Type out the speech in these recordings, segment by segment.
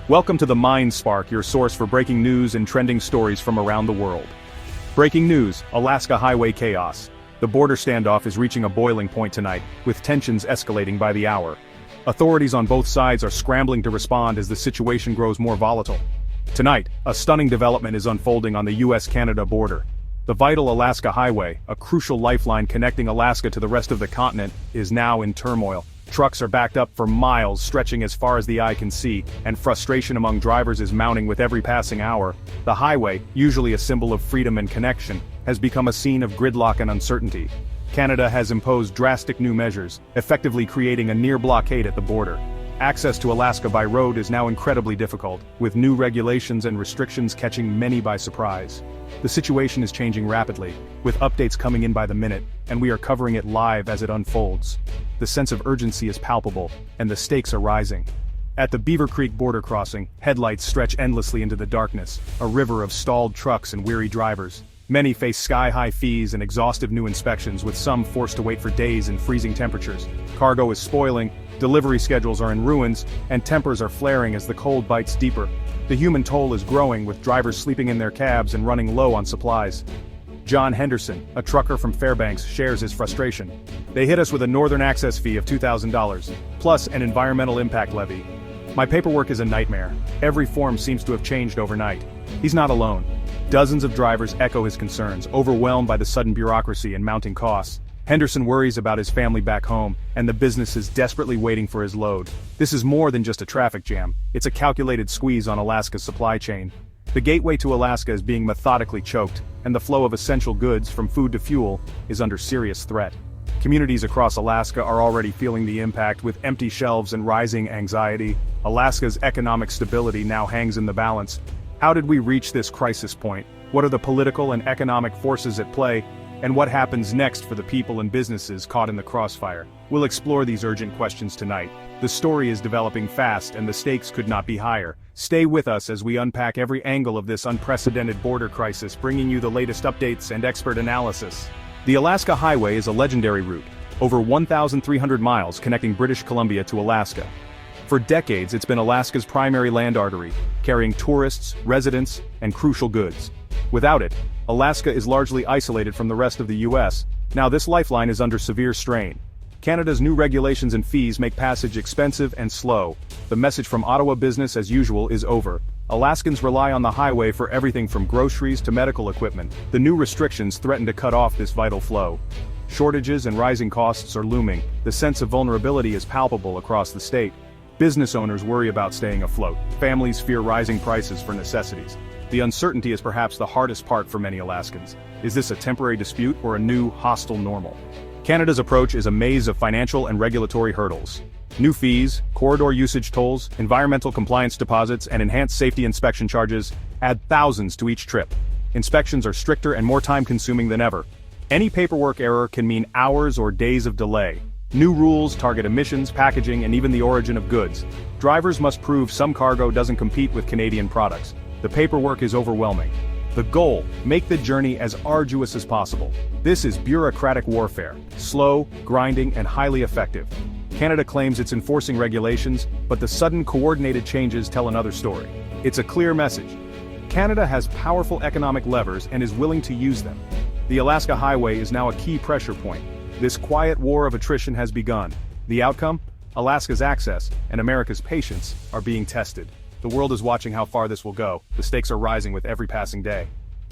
Welcome to the Mind Spark, your source for breaking news and trending stories from around the world. Breaking news: Alaska highway chaos. The border standoff is reaching a boiling point tonight, with tensions escalating by the hour. Authorities on both sides are scrambling to respond as the situation grows more volatile. Tonight, a stunning development is unfolding on the U.S. Canada border. The vital Alaska highway, a crucial lifeline connecting Alaska to the rest of the continent, is now in turmoil. Trucks are backed up for miles, stretching as far as the eye can see, and frustration among drivers is mounting with every passing hour. The highway, usually a symbol of freedom and connection, has become a scene of gridlock and uncertainty. Canada has imposed drastic new measures, effectively creating a near blockade at the border. Access to Alaska by road is now incredibly difficult, with new regulations and restrictions catching many by surprise. The situation is changing rapidly, with updates coming in by the minute, and we are covering it live as it unfolds. The sense of urgency is palpable, and the stakes are rising. At the Beaver Creek border crossing, headlights stretch endlessly into the darkness, a river of stalled trucks and weary drivers. Many face sky-high fees and exhaustive new inspections, with some forced to wait for days in freezing temperatures. Cargo is spoiling, delivery schedules are in ruins, and tempers are flaring as the cold bites deeper. The human toll is growing, with drivers sleeping in their cabs and running low on supplies. John Henderson, a trucker from Fairbanks, shares his frustration. "They hit us with a northern access fee of $2,000, plus an environmental impact levy. My paperwork is a nightmare. Every form seems to have changed overnight." He's not alone. Dozens of drivers echo his concerns, overwhelmed by the sudden bureaucracy and mounting costs. Henderson worries about his family back home, and the business is desperately waiting for his load. This is more than just a traffic jam, it's a calculated squeeze on Alaska's supply chain. The gateway to Alaska is being methodically choked, and the flow of essential goods, from food to fuel, is under serious threat. Communities across Alaska are already feeling the impact, with empty shelves and rising anxiety. Alaska's economic stability now hangs in the balance. How did we reach this crisis point? What are the political and economic forces at play? And what happens next for the people and businesses caught in the crossfire? We'll explore these urgent questions tonight. The story is developing fast, and the stakes could not be higher. Stay with us as we unpack every angle of this unprecedented border crisis, bringing you the latest updates and expert analysis. The Alaska Highway is a legendary route, over 1,300 miles connecting British Columbia to Alaska. For decades, it's been Alaska's primary land artery, carrying tourists, residents, and crucial goods. Without it, Alaska is largely isolated from the rest of the U.S. Now this lifeline is under severe strain. Canada's new regulations and fees make passage expensive and slow. The message from Ottawa business as usual is over. Alaskans rely on the highway for everything from groceries to medical equipment. The new restrictions threaten to cut off this vital flow. Shortages and rising costs are looming. The sense of vulnerability is palpable across the state. Business owners worry about staying afloat. Families fear rising prices for necessities. The uncertainty is perhaps the hardest part for many Alaskans. Is this a temporary dispute or a new, hostile normal? Canada's approach is a maze of financial and regulatory hurdles. New fees, corridor usage tolls, environmental compliance deposits, and enhanced safety inspection charges add thousands to each trip. Inspections are stricter and more time-consuming than ever. Any paperwork error can mean hours or days of delay. New rules target emissions, packaging, and even the origin of goods. Drivers must prove some cargo doesn't compete with Canadian products. The paperwork is overwhelming. The goal: make the journey as arduous as possible. This is bureaucratic warfare, slow, grinding, and highly effective. Canada claims it's enforcing regulations, but the sudden coordinated changes tell another story. It's a clear message. Canada has powerful economic levers and is willing to use them. The Alaska Highway is now a key pressure point. This quiet war of attrition has begun. The outcome? Alaska's access and America's patience are being tested. The world is watching how far this will go. The stakes are rising with every passing day.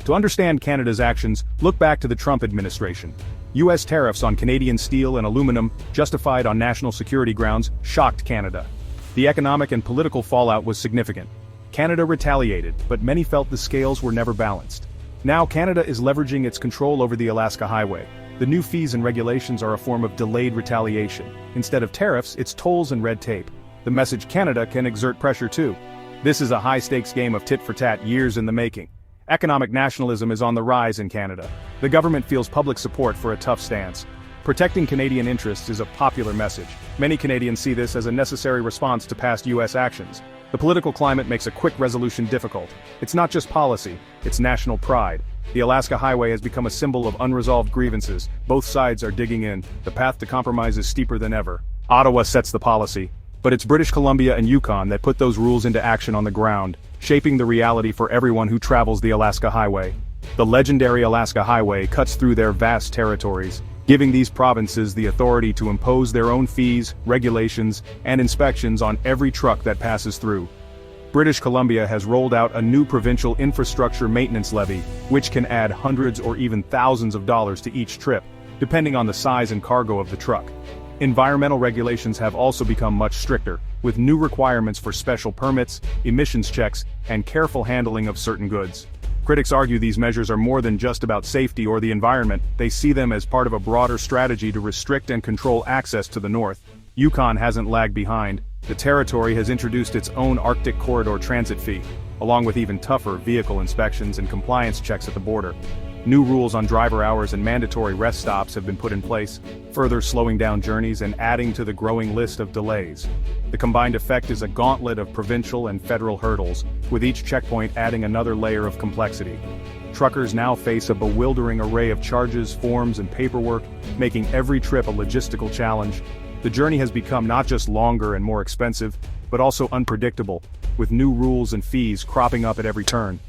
To understand Canada's actions, look back to the Trump administration. U.S. tariffs on Canadian steel and aluminum, justified on national security grounds, shocked Canada. The economic and political fallout was significant. Canada retaliated, but many felt the scales were never balanced. Now Canada is leveraging its control over the Alaska Highway. The new fees and regulations are a form of delayed retaliation. Instead of tariffs, it's tolls and red tape. The message: Canada can exert pressure too. This is a high-stakes game of tit-for-tat, years in the making. Economic nationalism is on the rise in Canada. The government feels public support for a tough stance. Protecting Canadian interests is a popular message. Many Canadians see this as a necessary response to past U.S. actions. The political climate makes a quick resolution difficult. It's not just policy, it's national pride. The Alaska Highway has become a symbol of unresolved grievances. Both sides are digging in. The path to compromise is steeper than ever. Ottawa sets the policy. But it's British Columbia and Yukon that put those rules into action on the ground, shaping the reality for everyone who travels the Alaska Highway. The legendary Alaska Highway cuts through their vast territories, giving these provinces the authority to impose their own fees, regulations, and inspections on every truck that passes through. British Columbia has rolled out a new provincial infrastructure maintenance levy, which can add hundreds or even thousands of dollars to each trip, depending on the size and cargo of the truck. Environmental regulations have also become much stricter, with new requirements for special permits, emissions checks, and careful handling of certain goods. Critics argue these measures are more than just about safety or the environment. They see them as part of a broader strategy to restrict and control access to the north. Yukon hasn't lagged behind. The territory has introduced its own Arctic Corridor transit fee, along with even tougher vehicle inspections and compliance checks at the border. New rules on driver hours and mandatory rest stops have been put in place, further slowing down journeys and adding to the growing list of delays. The combined effect is a gauntlet of provincial and federal hurdles, with each checkpoint adding another layer of complexity. Truckers now face a bewildering array of charges, forms, and paperwork, making every trip a logistical challenge. The journey has become not just longer and more expensive, but also unpredictable, with new rules and fees cropping up at every turn.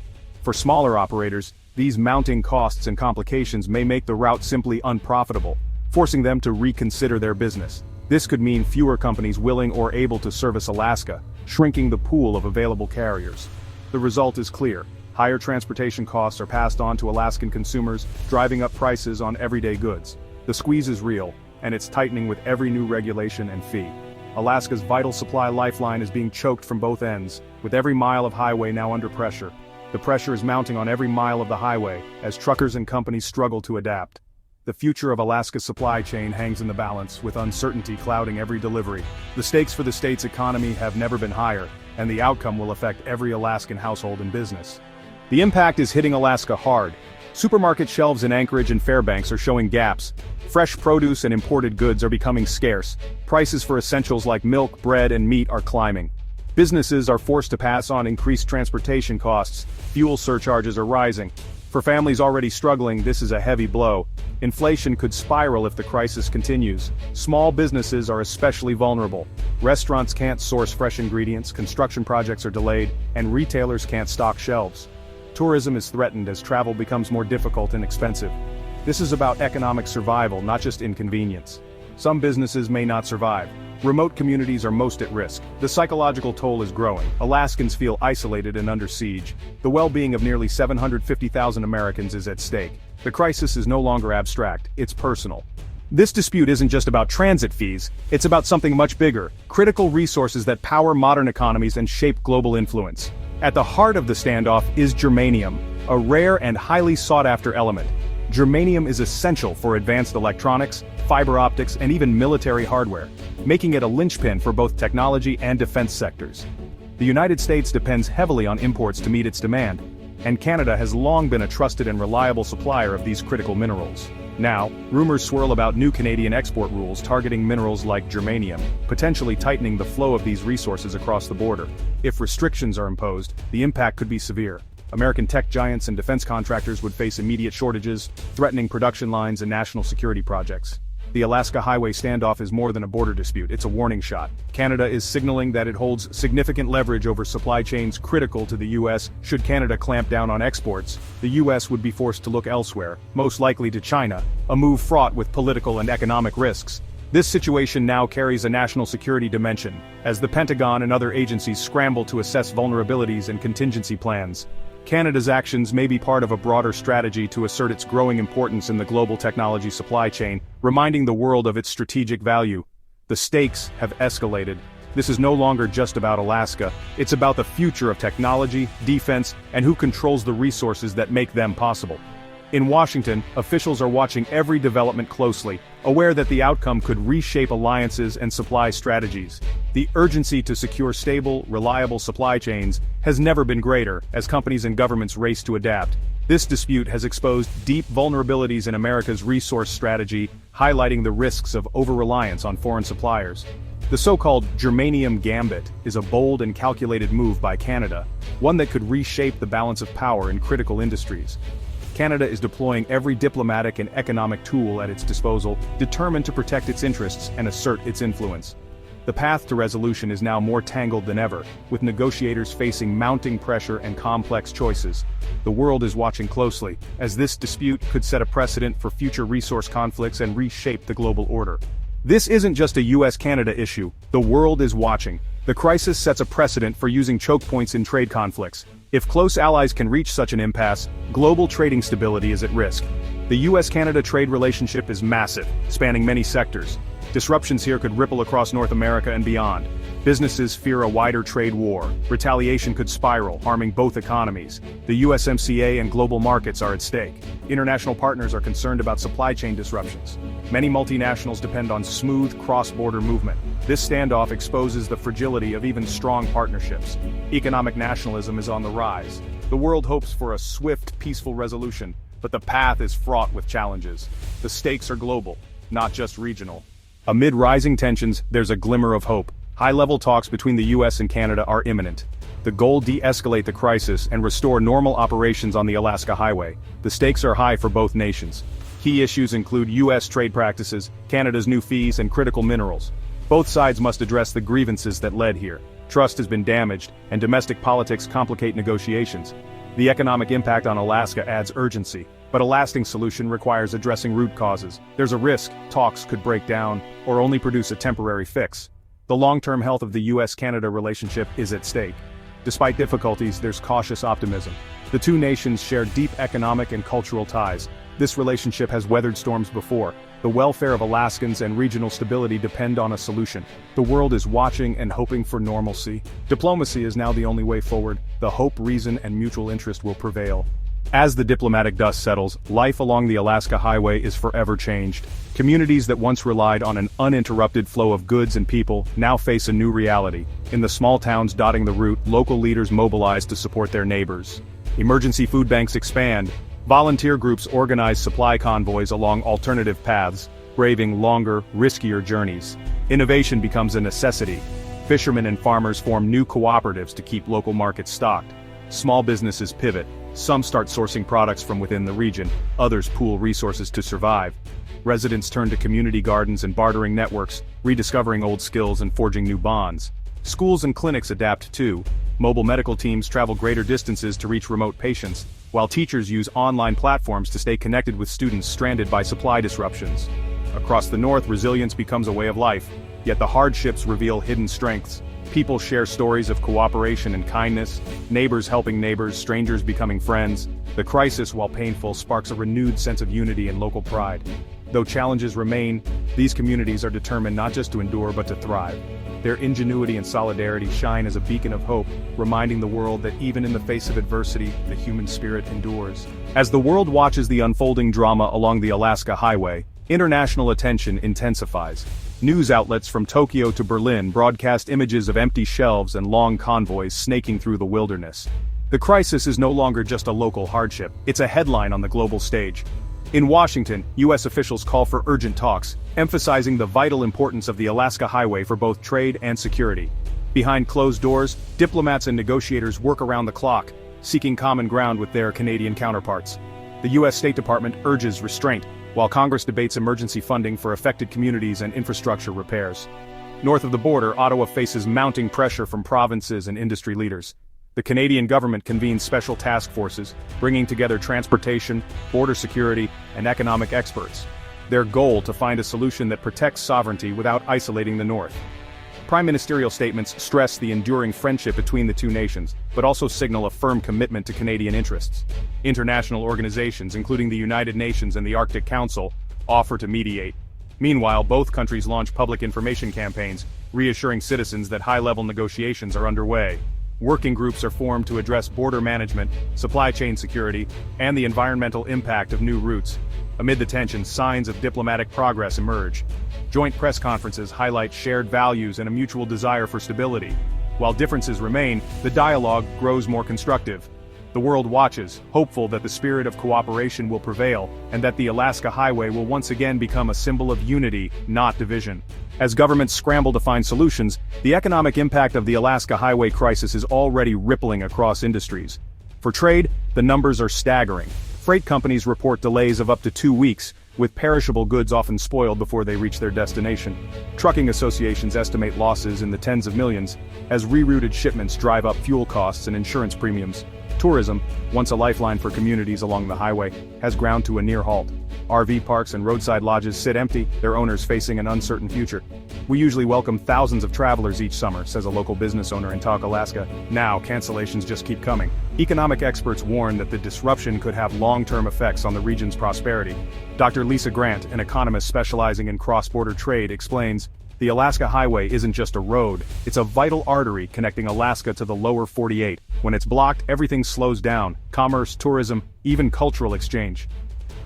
For smaller operators, these mounting costs and complications may make the route simply unprofitable, forcing them to reconsider their business. This could mean fewer companies willing or able to service Alaska, shrinking the pool of available carriers. The result is clear. Higher transportation costs are passed on to Alaskan consumers, driving up prices on everyday goods. The squeeze is real, and it's tightening with every new regulation and fee. Alaska's vital supply lifeline is being choked from both ends, with every mile of highway now under pressure. The pressure is mounting on every mile of the highway, as truckers and companies struggle to adapt. The future of Alaska's supply chain hangs in the balance, with uncertainty clouding every delivery. The stakes for the state's economy have never been higher, and the outcome will affect every Alaskan household and business. The impact is hitting Alaska hard. Supermarket shelves in Anchorage and Fairbanks are showing gaps. Fresh produce and imported goods are becoming scarce. Prices for essentials like milk, bread, and meat are climbing. Businesses are forced to pass on increased transportation costs. Fuel surcharges are rising. For families already struggling, this is a heavy blow. Inflation could spiral if the crisis continues. Small businesses are especially vulnerable. Restaurants can't source fresh ingredients, construction projects are delayed, and retailers can't stock shelves. Tourism is threatened as travel becomes more difficult and expensive. This is about economic survival, not just inconvenience. Some businesses may not survive. Remote communities are most at risk. The psychological toll is growing. Alaskans feel isolated and under siege. The well-being of nearly 750,000 Americans is at stake. The crisis is no longer abstract, it's personal. This dispute isn't just about transit fees, it's about something much bigger: critical resources that power modern economies and shape global influence. At the heart of the standoff is germanium, a rare and highly sought-after element. Germanium is essential for advanced electronics, fiber optics, and even military hardware, making it a linchpin for both technology and defense sectors. The United States depends heavily on imports to meet its demand, and Canada has long been a trusted and reliable supplier of these critical minerals. Now, rumors swirl about new Canadian export rules targeting minerals like germanium, potentially tightening the flow of these resources across the border. If restrictions are imposed, the impact could be severe. American tech giants and defense contractors would face immediate shortages, threatening production lines and national security projects. The Alaska Highway standoff is more than a border dispute, it's a warning shot. Canada is signaling that it holds significant leverage over supply chains critical to the U.S. Should Canada clamp down on exports, the U.S. would be forced to look elsewhere, most likely to China, a move fraught with political and economic risks. This situation now carries a national security dimension, as the Pentagon and other agencies scramble to assess vulnerabilities and contingency plans. Canada's actions may be part of a broader strategy to assert its growing importance in the global technology supply chain, reminding the world of its strategic value. The stakes have escalated. This is no longer just about Alaska, it's about the future of technology, defense, and who controls the resources that make them possible. In Washington, officials are watching every development closely, aware that the outcome could reshape alliances and supply strategies. The urgency to secure stable, reliable supply chains has never been greater as companies and governments race to adapt. This dispute has exposed deep vulnerabilities in America's resource strategy, highlighting the risks of over-reliance on foreign suppliers. The so-called germanium gambit is a bold and calculated move by Canada, one that could reshape the balance of power in critical industries. Canada is deploying every diplomatic and economic tool at its disposal, determined to protect its interests and assert its influence. The path to resolution is now more tangled than ever, with negotiators facing mounting pressure and complex choices. The world is watching closely, as this dispute could set a precedent for future resource conflicts and reshape the global order. This isn't just a U.S. Canada issue, the world is watching. The crisis sets a precedent for using choke points in trade conflicts. If close allies can reach such an impasse, global trading stability is at risk. The U.S. Canada trade relationship is massive, spanning many sectors. Disruptions here could ripple across North America and beyond. Businesses fear a wider trade war. Retaliation could spiral, harming both economies. The USMCA and global markets are at stake. International partners are concerned about supply chain disruptions. Many multinationals depend on smooth cross-border movement. This standoff exposes the fragility of even strong partnerships. Economic nationalism is on the rise. The world hopes for a swift, peaceful resolution, but the path is fraught with challenges. The stakes are global, not just regional. Amid rising tensions, there's a glimmer of hope. High-level talks between the U.S. and Canada are imminent. The goal: de-escalate the crisis and restore normal operations on the Alaska Highway. The stakes are high for both nations. Key issues include U.S. trade practices, Canada's new fees, and critical minerals. Both sides must address the grievances that led here. Trust has been damaged, and domestic politics complicate negotiations. The economic impact on Alaska adds urgency, but a lasting solution requires addressing root causes. There's a risk talks could break down, or only produce a temporary fix. The long-term health of the U.S.-Canada relationship is at stake. Despite difficulties, there's cautious optimism. The two nations share deep economic and cultural ties. This relationship has weathered storms before. The welfare of Alaskans and regional stability depend on a solution. The world is watching and hoping for normalcy. Diplomacy is now the only way forward. The hope, reason, and mutual interest will prevail. As the diplomatic dust settles, life along the Alaska Highway is forever changed. Communities that once relied on an uninterrupted flow of goods and people now face a new reality. In the small towns dotting the route, local leaders mobilize to support their neighbors. Emergency food banks expand. Volunteer groups organize supply convoys along alternative paths, braving longer, riskier journeys. Innovation becomes a necessity. Fishermen and farmers form new cooperatives to keep local markets stocked. Small businesses pivot. Some start sourcing products from within the region, others pool resources to survive. Residents turn to community gardens and bartering networks, rediscovering old skills and forging new bonds. Schools and clinics adapt too. Mobile medical teams travel greater distances to reach remote patients, while teachers use online platforms to stay connected with students stranded by supply disruptions. Across the north, resilience becomes a way of life, yet the hardships reveal hidden strengths. People share stories of cooperation and kindness, neighbors helping neighbors, strangers becoming friends. The crisis, while painful, sparks a renewed sense of unity and local pride. Though challenges remain, these communities are determined not just to endure but to thrive. Their ingenuity and solidarity shine as a beacon of hope, reminding the world that even in the face of adversity, the human spirit endures. As the world watches the unfolding drama along the Alaska Highway, international attention intensifies. News outlets from Tokyo to Berlin broadcast images of empty shelves and long convoys snaking through the wilderness. The crisis is no longer just a local hardship, it's a headline on the global stage. In Washington, U.S. officials call for urgent talks, emphasizing the vital importance of the Alaska Highway for both trade and security. Behind closed doors, diplomats and negotiators work around the clock, seeking common ground with their Canadian counterparts. The U.S. State Department urges restraint, while Congress debates emergency funding for affected communities and infrastructure repairs. North of the border, Ottawa faces mounting pressure from provinces and industry leaders. The Canadian government convenes special task forces, bringing together transportation, border security, and economic experts. Their goal: to find a solution that protects sovereignty without isolating the North. Prime ministerial statements stress the enduring friendship between the two nations, but also signal a firm commitment to Canadian interests. International organizations, including the United Nations and the Arctic Council, offer to mediate. Meanwhile, both countries launch public information campaigns, reassuring citizens that high-level negotiations are underway. Working groups are formed to address border management, supply chain security, and the environmental impact of new routes. Amid the tension, signs of diplomatic progress emerge. Joint press conferences highlight shared values and a mutual desire for stability. While differences remain, the dialogue grows more constructive. The world watches, hopeful that the spirit of cooperation will prevail, and that the Alaska Highway will once again become a symbol of unity, not division. As governments scramble to find solutions, the economic impact of the Alaska Highway crisis is already rippling across industries. For trade, the numbers are staggering. Freight companies report delays of up to 2 weeks, with perishable goods often spoiled before they reach their destination. Trucking associations estimate losses in the tens of millions, as rerouted shipments drive up fuel costs and insurance premiums. Tourism, once a lifeline for communities along the highway, has ground to a near halt. RV parks and roadside lodges sit empty, their owners facing an uncertain future. "We usually welcome thousands of travelers each summer," says a local business owner in Tok, Alaska. Now, cancellations just keep coming. Economic experts warn that the disruption could have long-term effects on the region's prosperity. Dr. Lisa Grant, an economist specializing in cross-border trade, explains, "The Alaska Highway isn't just a road, it's a vital artery connecting Alaska to the lower 48. When it's blocked, everything slows down: commerce, tourism, even cultural exchange."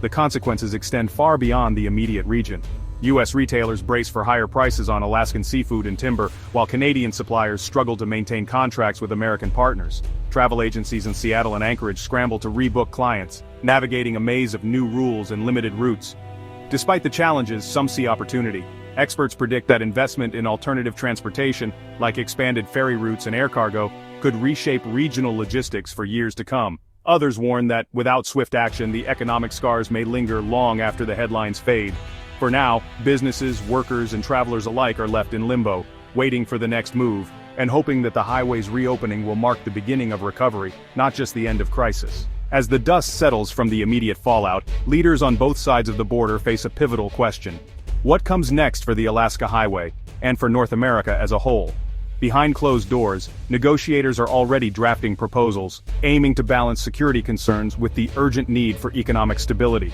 The consequences extend far beyond the immediate region. U.S. retailers brace for higher prices on Alaskan seafood and timber, while Canadian suppliers struggle to maintain contracts with American partners. Travel agencies in Seattle and Anchorage scramble to rebook clients, navigating a maze of new rules and limited routes. Despite the challenges, some see opportunity. Experts predict that investment in alternative transportation, like expanded ferry routes and air cargo, could reshape regional logistics for years to come. Others warn that, without swift action, the economic scars may linger long after the headlines fade. For now, businesses, workers, and travelers alike are left in limbo, waiting for the next move, and hoping that the highway's reopening will mark the beginning of recovery, not just the end of crisis. As the dust settles from the immediate fallout, leaders on both sides of the border face a pivotal question. What comes next for the Alaska Highway, and for North America as a whole? Behind closed doors, negotiators are already drafting proposals, aiming to balance security concerns with the urgent need for economic stability.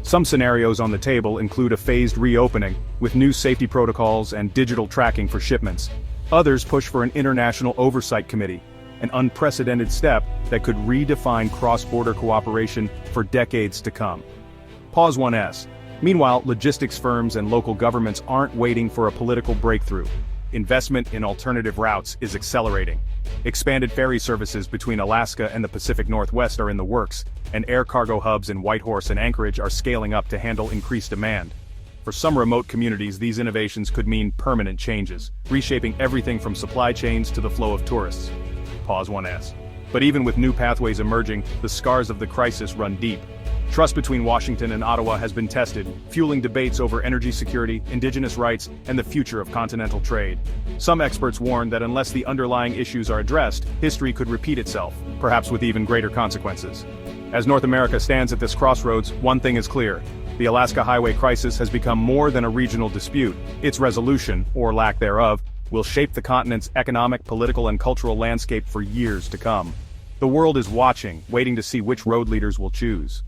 Some scenarios on the table include a phased reopening, with new safety protocols and digital tracking for shipments. Others push for an international oversight committee, an unprecedented step that could redefine cross-border cooperation for decades to come. Pause 1S. Meanwhile, logistics firms and local governments aren't waiting for a political breakthrough. Investment in alternative routes is accelerating. Expanded ferry services between Alaska and the Pacific Northwest are in the works, and air cargo hubs in Whitehorse and Anchorage are scaling up to handle increased demand. For some remote communities, these innovations could mean permanent changes, reshaping everything from supply chains to the flow of tourists. Pause 1S. But even with new pathways emerging, the scars of the crisis run deep. Trust between Washington and Ottawa has been tested, fueling debates over energy security, indigenous rights, and the future of continental trade. Some experts warn that unless the underlying issues are addressed, history could repeat itself, perhaps with even greater consequences. As North America stands at this crossroads, one thing is clear: the Alaska Highway crisis has become more than a regional dispute. Its resolution, or lack thereof, will shape the continent's economic, political, and cultural landscape for years to come. The world is watching, waiting to see which road leaders will choose.